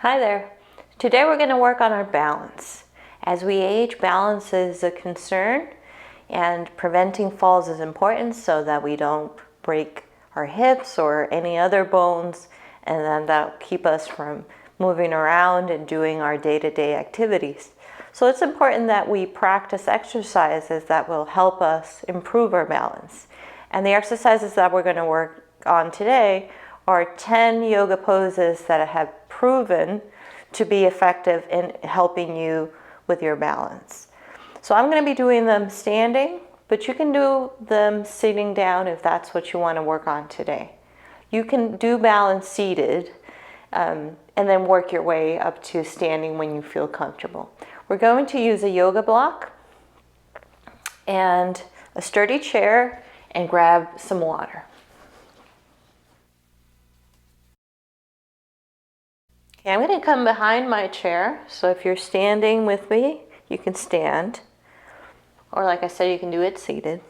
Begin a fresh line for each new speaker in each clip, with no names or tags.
Hi there. Today we're going to work on our balance. As we age, balance is a concern, and preventing falls is important so that we don't break our hips or any other bones, and then that'll keep us from moving around and doing our day-to-day activities. So it's important that we practice exercises that will help us improve our balance. And the exercises that we're going to work on today are 10 yoga poses that have proven to be effective in helping you with your balance. So I'm going to be doing them standing, but you can do them sitting down if that's what you want to work on today. You can do balance seated and then work your way up to standing when you feel comfortable. We're going to use a yoga block and a sturdy chair and grab some water. Okay, I'm going to come behind my chair, so if you're standing with me, you can stand. Or like I said, you can do it seated.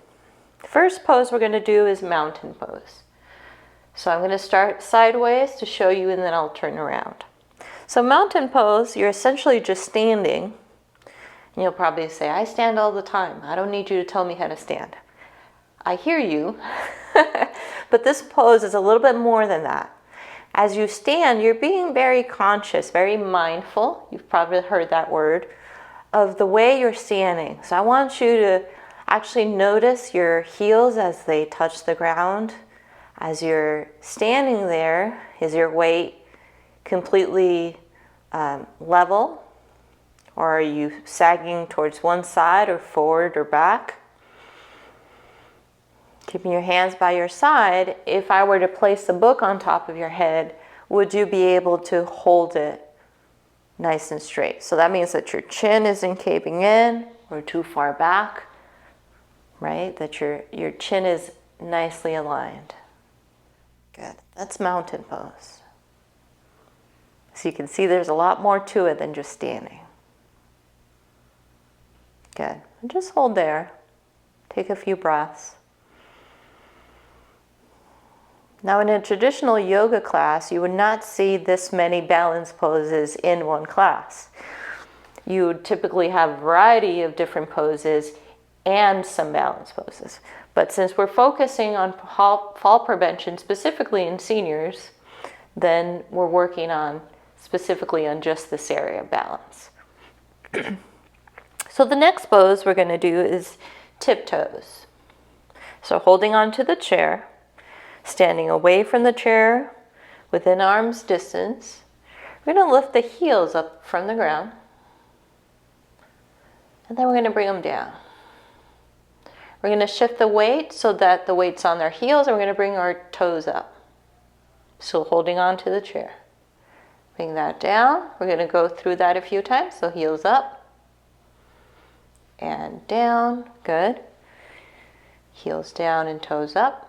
The first pose we're going to do is mountain pose. So I'm going to start sideways to show you, and then I'll turn around. So mountain pose, you're essentially just standing. And you'll probably say, I stand all the time. I don't need you to tell me how to stand. I hear you, but this pose is a little bit more than that. As you stand, you're being very conscious, very mindful, you've probably heard that word, of the way you're standing. So I want you to actually notice your heels as they touch the ground. As you're standing there, is your weight completely level? Or are you sagging towards one side or forward or back? Keeping your hands by your side, if I were to place a book on top of your head, would you be able to hold it nice and straight? So that means that your chin isn't caving in or too far back, right? That your chin is nicely aligned. Good. That's mountain pose. So you can see there's a lot more to it than just standing. Good. And just hold there. Take a few breaths. Now in a traditional yoga class, you would not see this many balance poses in one class. You would typically have a variety of different poses and some balance poses. But since we're focusing on fall prevention, specifically in seniors, then we're working on specifically on just this area of balance. So the next pose we're going to do is tiptoes. So holding onto the chair, standing away from the chair, within arm's distance. We're going to lift the heels up from the ground. And then we're going to bring them down. We're going to shift the weight so that the weight's on their heels, and we're going to bring our toes up. So holding on to the chair. Bring that down. We're going to go through that a few times. So heels up. And down. Good. Heels down and toes up.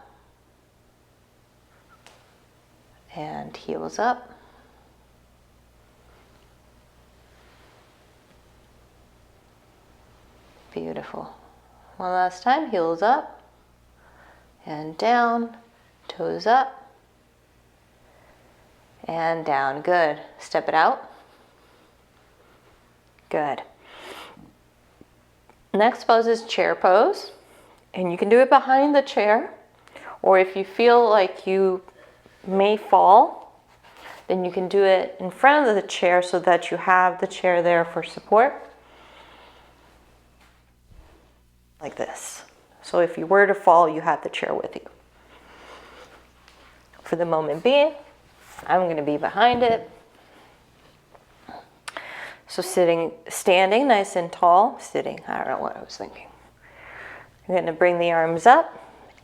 And heels up. Beautiful. One last time, heels up and down, toes up and down. Good. Step it out. Good. Next pose is chair pose, and you can do it behind the chair, or if you feel like you may fall, then you can do it in front of the chair so that you have the chair there for support. Like this. So if you were to fall, you have the chair with you. For the moment being, I'm going to be behind it. So standing nice and tall, sitting, I don't know what I was thinking. We're going to bring the arms up,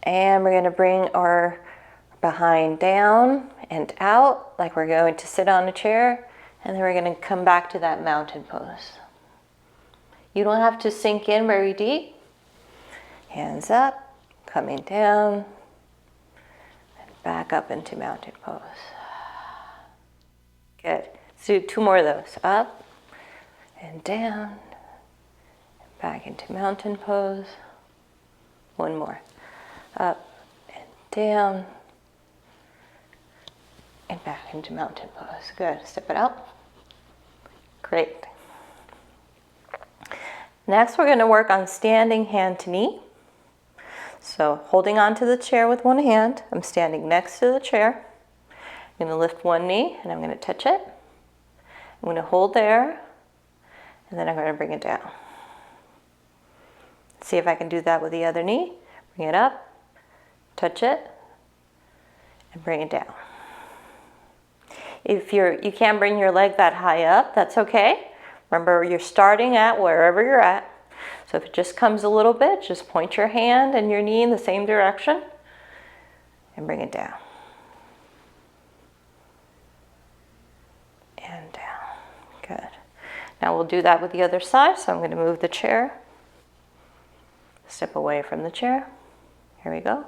and we're going to bring our behind down and out like we're going to sit on a chair, and then we're going to come back to that mountain pose. You don't have to sink in very deep. Hands up, coming down, and back up into mountain pose. Good. Let's do 2 more of those. Up and down, and back into mountain pose. 1 more. Up and down, and back into mountain pose. Good. Step it out. Great. Next, we're going to work on standing hand to knee. So holding onto the chair with one hand, I'm standing next to the chair. I'm going to lift one knee and I'm going to touch it. I'm going to hold there and then I'm going to bring it down. See if I can do that with the other knee. Bring it up, touch it, and bring it down. If you can't bring your leg that high up, that's okay. Remember, you're starting at wherever you're at. So if it just comes a little bit, just point your hand and your knee in the same direction and bring it down. And down. Good. Now we'll do that with the other side. So I'm going to move the chair. Step away from the chair. Here we go.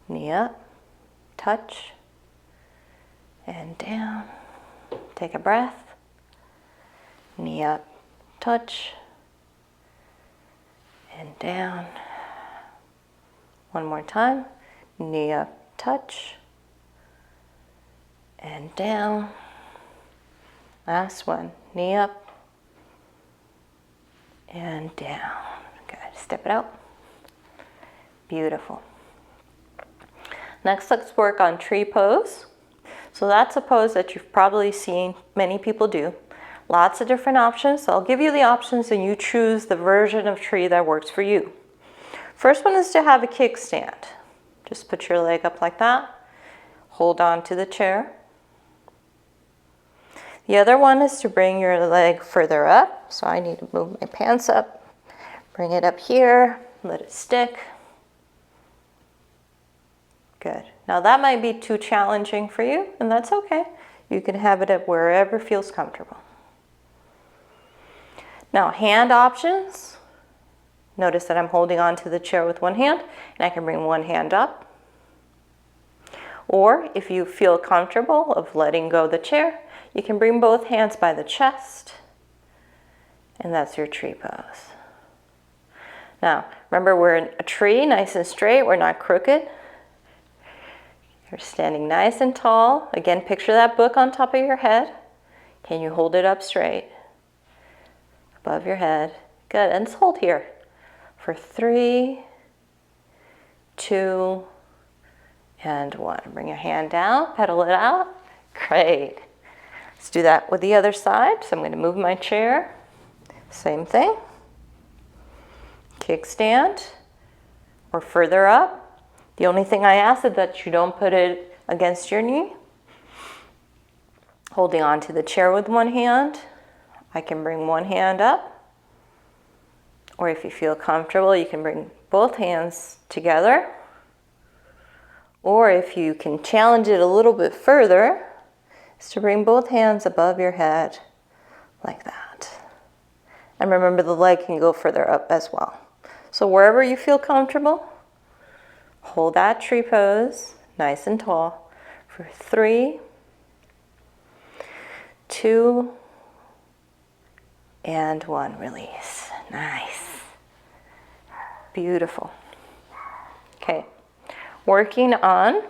Knee up, touch, and down. Take a breath. Knee up, touch, and down. One more time. Knee up, touch, and down. Last one. Knee up, and down. Good. Step it out. Beautiful. Next, let's work on tree pose. So that's a pose that you've probably seen many people do. Lots of different options. So I'll give you the options and you choose the version of tree that works for you. First one is to have a kickstand. Just put your leg up like that. Hold on to the chair. The other one is to bring your leg further up. So I need to move my pants up. Bring it up here. Let it stick. Good. Now that might be too challenging for you, and that's okay. You can have it at wherever feels comfortable. Now hand options. Notice that I'm holding on to the chair with one hand, and I can bring one hand up. Or if you feel comfortable of letting go of the chair, you can bring both hands by the chest, and that's your tree pose. Now, remember we're in a tree, nice and straight, we're not crooked. You're standing nice and tall. Again, picture that book on top of your head. Can you hold it up straight? Above your head. Good, and let's hold here for 3, 2, and 1. Bring your hand down, pedal it out. Great. Let's do that with the other side. So I'm going to move my chair. Same thing. Kickstand or further up. The only thing I ask is that you don't put it against your knee. Holding on to the chair with one hand. I can bring one hand up. Or if you feel comfortable, you can bring both hands together. Or if you can challenge it a little bit further, is to bring both hands above your head like that. And remember, the leg can go further up as well. So wherever you feel comfortable, hold that tree pose, nice and tall, for 3, 2, and 1. Release. Nice. Beautiful. Okay. Working on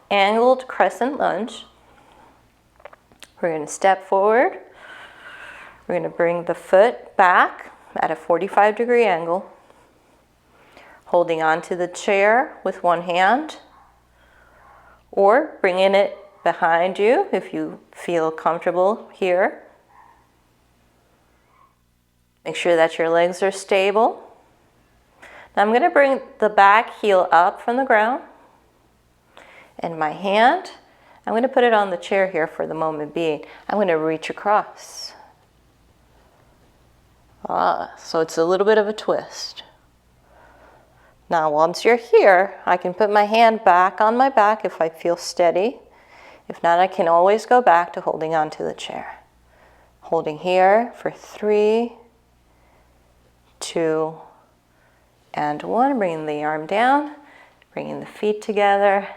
angled crescent lunge. We're going to step forward. We're going to bring the foot back at a 45-degree angle. Holding onto the chair with one hand, or bringing it behind you if you feel comfortable here. Make sure that your legs are stable. Now I'm going to bring the back heel up from the ground, and my hand, I'm going to put it on the chair here for the moment being. I'm going to reach across. So it's a little bit of a twist. Now, once you're here, I can put my hand back on my back if I feel steady. If not, I can always go back to holding onto the chair. Holding here for 3, 2, and 1. Bringing the arm down, bringing the feet together.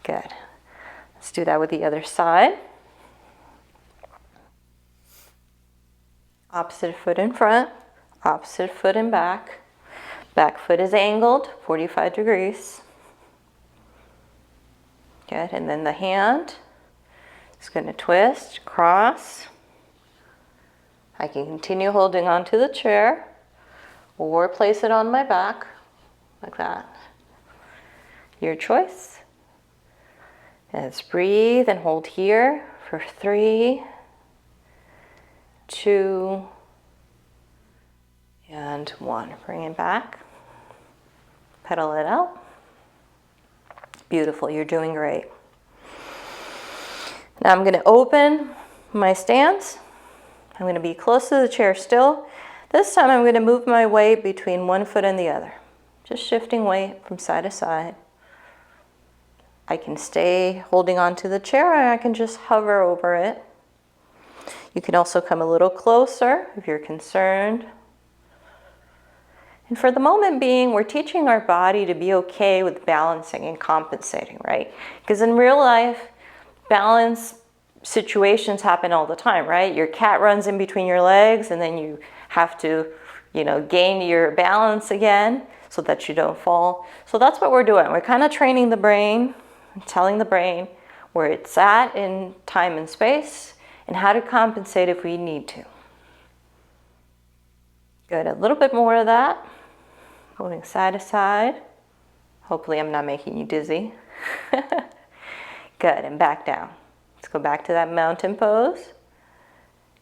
Good. Let's do that with the other side. Opposite foot in front, opposite foot in back. Back foot is angled, 45 degrees. Good, and then the hand is going to twist, cross, I can continue holding onto the chair or place it on my back like that. Your choice. Let's breathe and hold here for 3, 2, and 1. Bring it back. Pedal it out. Beautiful, you're doing great. Now I'm going to open my stance. I'm going to be close to the chair still. This time I'm going to move my weight between one foot and the other. Just shifting weight from side to side. I can stay holding on to the chair, or I can just hover over it. You can also come a little closer if you're concerned. And for the moment being, we're teaching our body to be okay with balancing and compensating, right? Because in real life, balance situations happen all the time, right? Your cat runs in between your legs and then you have to, gain your balance again so that you don't fall. So that's what we're doing. We're kind of training the brain, telling the brain where it's at in time and space and how to compensate if we need to. Good, a little bit more of that. Going side to side. Hopefully I'm not making you dizzy. Good, and back down. Let's go back to that mountain pose.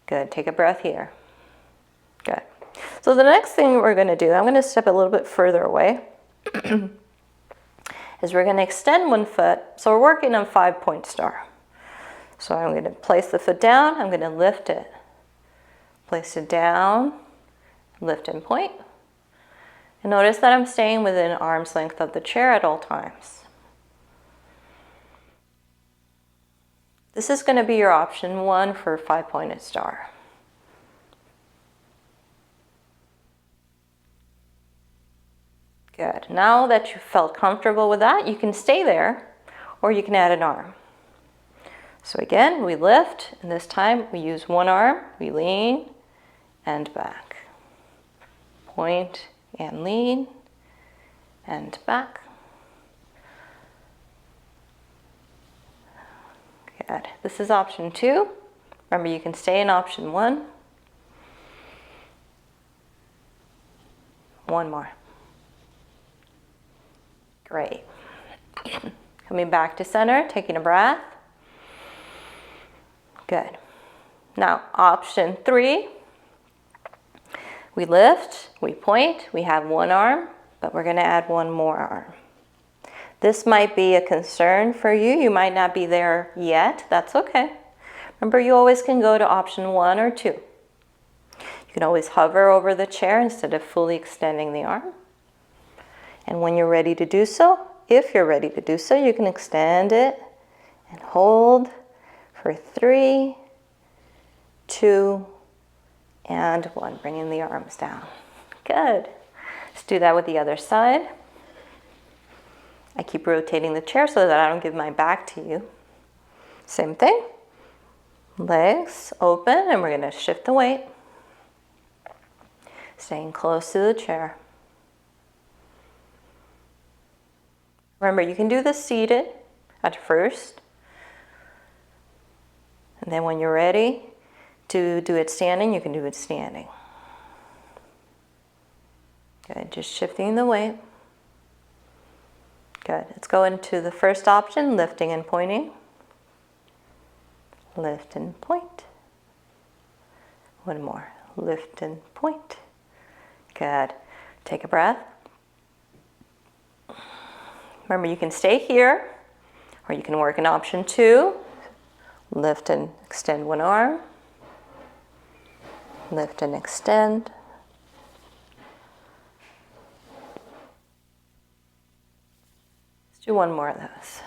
Good, take a breath here. Good. So the next thing we're going to do, I'm going to step a little bit further away, is we're going to extend one foot. So we're working on 5-point star. So I'm going to place the foot down, I'm going to lift it. Place it down, lift and point. And notice that I'm staying within arm's length of the chair at all times. This is going to be your option 1 for 5-pointed star. Good. Now that you felt comfortable with that, you can stay there or you can add an arm. So again, we lift, and this time we use one arm, we lean and back. Point and lean and back. Good. This is option 2. Remember, you can stay in option 1. One more. Great. Coming back to center, taking a breath. Good. Now, option 3. We lift, we point, we have one arm, but we're going to add one more arm. This might be a concern for you. You might not be there yet. That's okay. Remember, you always can go to option 1 or 2. You can always hover over the chair instead of fully extending the arm. And when you're ready to do so, if you're ready to do so, you can extend it and hold for 3, 2, and 1. Bringing the arms down. Good. Let's do that with the other side. I keep rotating the chair so that I don't give my back to you. Same thing. Legs open, and we're going to shift the weight. Staying close to the chair. Remember, you can do this seated at first. And then when you're ready to do it standing, you can do it standing. Good, just shifting the weight. Good, let's go into the first option, lifting and pointing. Lift and point. One more, lift and point. Good, take a breath. Remember, you can stay here, or you can work in option 2. Lift and extend one arm. Lift and extend. Let's do one more of those.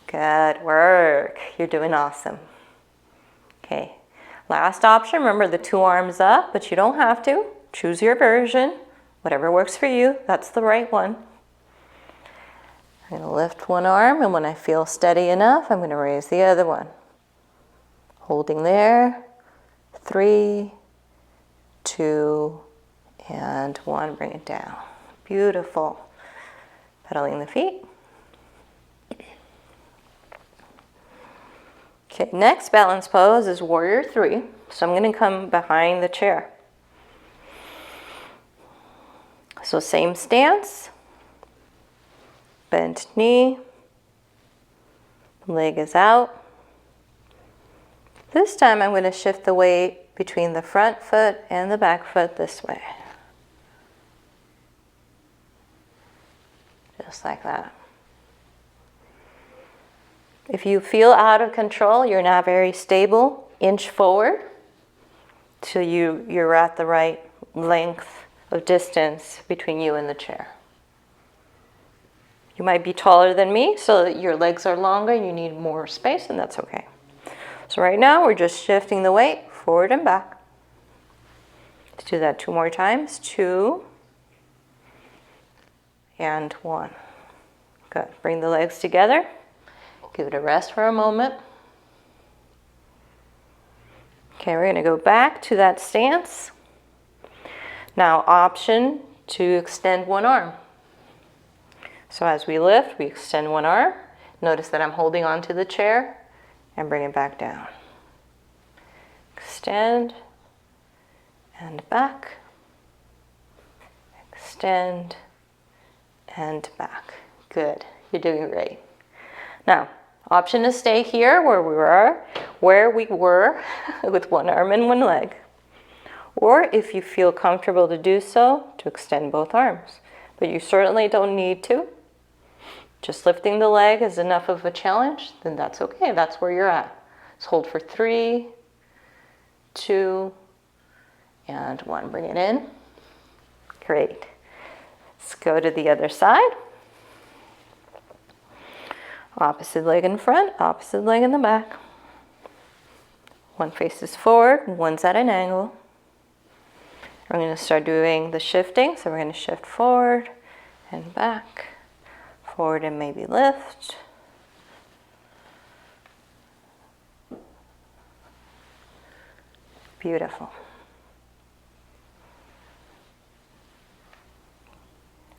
Good work. You're doing awesome. Okay, last option. Remember the 2 arms up, but you don't have to. Choose your version. Whatever works for you, that's the right one. I'm going to lift one arm, and when I feel steady enough, I'm going to raise the other one. Holding there. 3, 2, and 1. Bring it down. Beautiful. Pedaling the feet. Okay, next balance pose is warrior three. So I'm going to come behind the chair. So same stance, bent knee, leg is out. This time I'm going to shift the weight between the front foot and the back foot this way. Just like that. If you feel out of control, you're not very stable, inch forward till you're at the right length of distance between you and the chair. You might be taller than me, so that your legs are longer, you need more space, and that's okay. So right now, we're just shifting the weight forward and back. Let's do that 2 more times. 2 and 1. Good. Bring the legs together. Give it a rest for a moment. Okay, we're going to go back to that stance. Now, option to extend one arm. So as we lift, we extend one arm. Notice that I'm holding on to the chair and bring it back down. Extend and back. Extend and back. Good. You're doing great. Now, option to stay here where we were with one arm and one leg. Or if you feel comfortable to do so, to extend both arms. But you certainly don't need to. Just lifting the leg is enough of a challenge, then that's okay. That's where you're at. Let's hold for 3, 2, and 1. Bring it in. Great. Let's go to the other side. Opposite leg in front, opposite leg in the back. One faces forward, one's at an angle. We're going to start doing the shifting, so we're going to shift forward and back. Forward and maybe lift. Beautiful.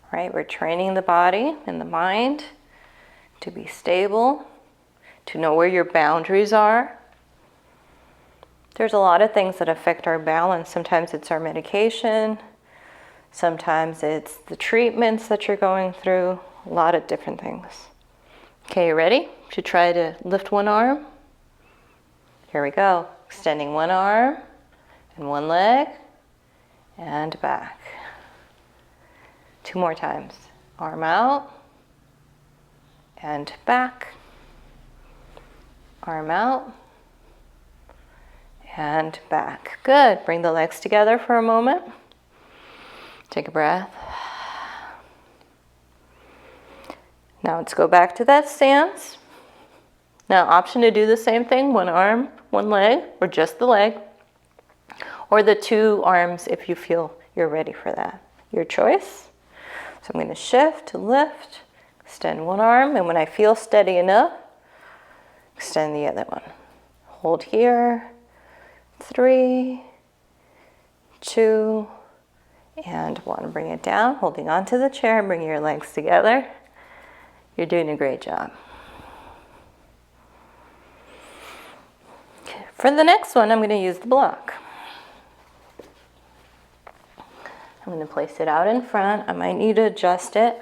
All right, we're training the body and the mind to be stable, to know where your boundaries are. There's a lot of things that affect our balance. Sometimes it's our medication. Sometimes it's the treatments that you're going through. A lot of different things. Okay, you ready to try to lift one arm? Here we go. Extending one arm and one leg and back. 2 more times. Arm out and back. Arm out and back. Good. Bring the legs together for a moment. Take a breath. Now let's go back to that stance. Now, option to do the same thing, one arm, one leg, or just the leg, or the 2 arms if you feel you're ready for that. Your choice. So I'm going to shift to lift, extend one arm, and when I feel steady enough, extend the other one. Hold here. 3, 2, and 1. Bring it down, holding onto the chair, bring your legs together. You're doing a great job. Okay. For the next one, I'm going to use the block. I'm going to place it out in front. I might need to adjust it.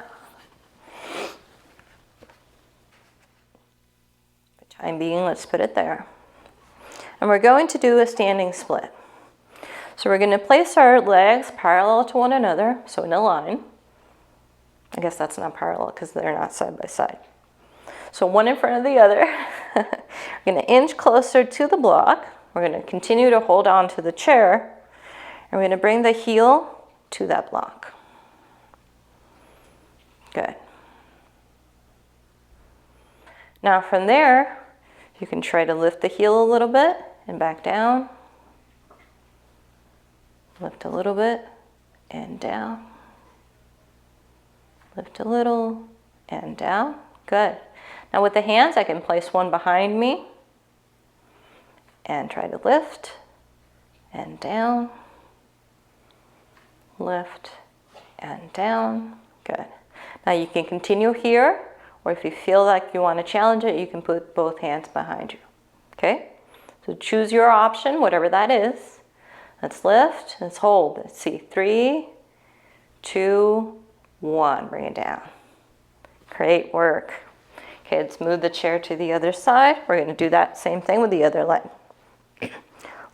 For the time being, let's put it there. And we're going to do a standing split. So we're going to place our legs parallel to one another, so in a line. I guess that's not parallel because they're not side by side. So one in front of the other. We're going to inch closer to the block. We're going to continue to hold on to the chair. And we're going to bring the heel to that block. Good. Now from there, you can try to lift the heel a little bit and back down. Lift a little bit and down. Lift a little and down. Good. Now with the hands, I can place one behind me and try to lift and down. Lift and down. Good. Now you can continue here, or if you feel like you want to challenge it, you can put both hands behind you. Okay, so choose your option, whatever that is. Let's lift, let's hold. Let's see, 3, 2, 1, bring it down. Great work. Okay, let's move the chair to the other side. We're going to do that same thing with the other leg.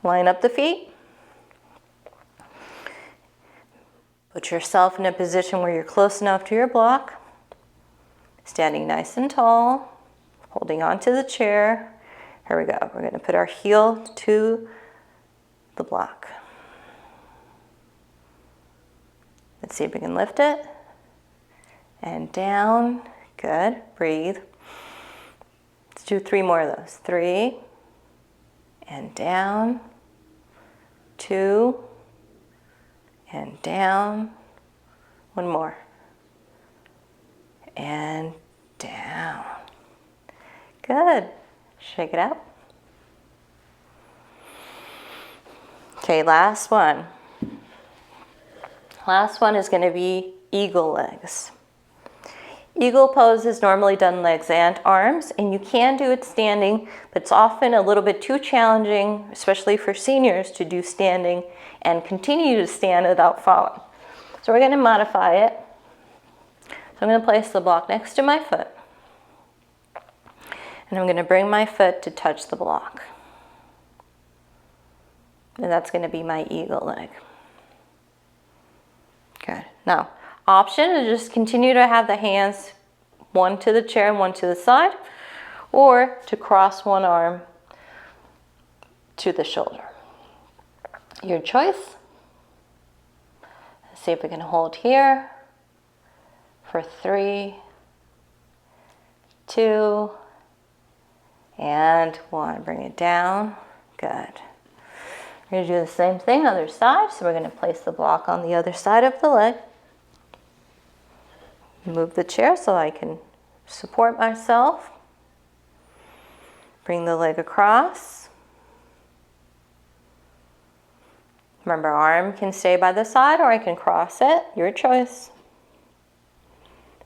Line up the feet. Put yourself in a position where you're close enough to your block. Standing nice and tall, holding on to the chair. Here we go. We're going to put our heel to the block. Let's see if we can lift it. And down. Good. Breathe. Let's do 3 more of those. 3. And down. 2. And down. 1 more. And down. Good. Shake it out. Okay, last one. Last one is going to be eagle legs. Eagle pose is normally done legs and arms, and you can do it standing, but it's often a little bit too challenging, especially for seniors, to do standing and continue to stand without falling. So we're going to modify it. So I'm going to place the block next to my foot, and I'm going to bring my foot to touch the block. And that's going to be my eagle leg. Good. Now, option is just continue to have the hands one to the chair and one to the side, or to cross one arm to the shoulder. Your choice. Let's see if we can hold here for 3, 2, and 1. Bring it down. Good. We're going to do the same thing other side. So we're going to place the block on the other side of the leg. Move the chair so I can support myself. Bring the leg across. Remember, arm can stay by the side or I can cross it. Your choice.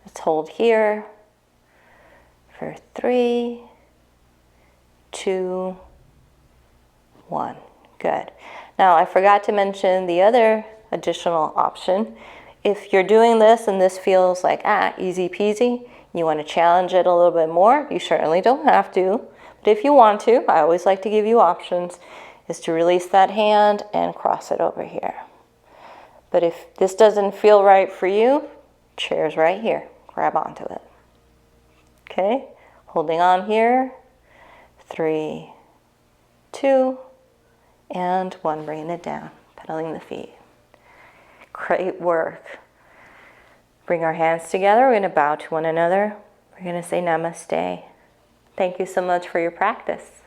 Let's hold here for 3, 2, 1. Good. Now, I forgot to mention the other additional option. If you're doing this and this feels like, easy peasy, you want to challenge it a little bit more, you certainly don't have to. But if you want to, I always like to give you options, is to release that hand and cross it over here. But if this doesn't feel right for you, chair's right here. Grab onto it. Okay, holding on here. 3, 2, and 1. Bringing it down, pedaling the feet. Great work. Bring our hands together. We're going to bow to one another. We're going to say namaste. Thank you so much for your practice.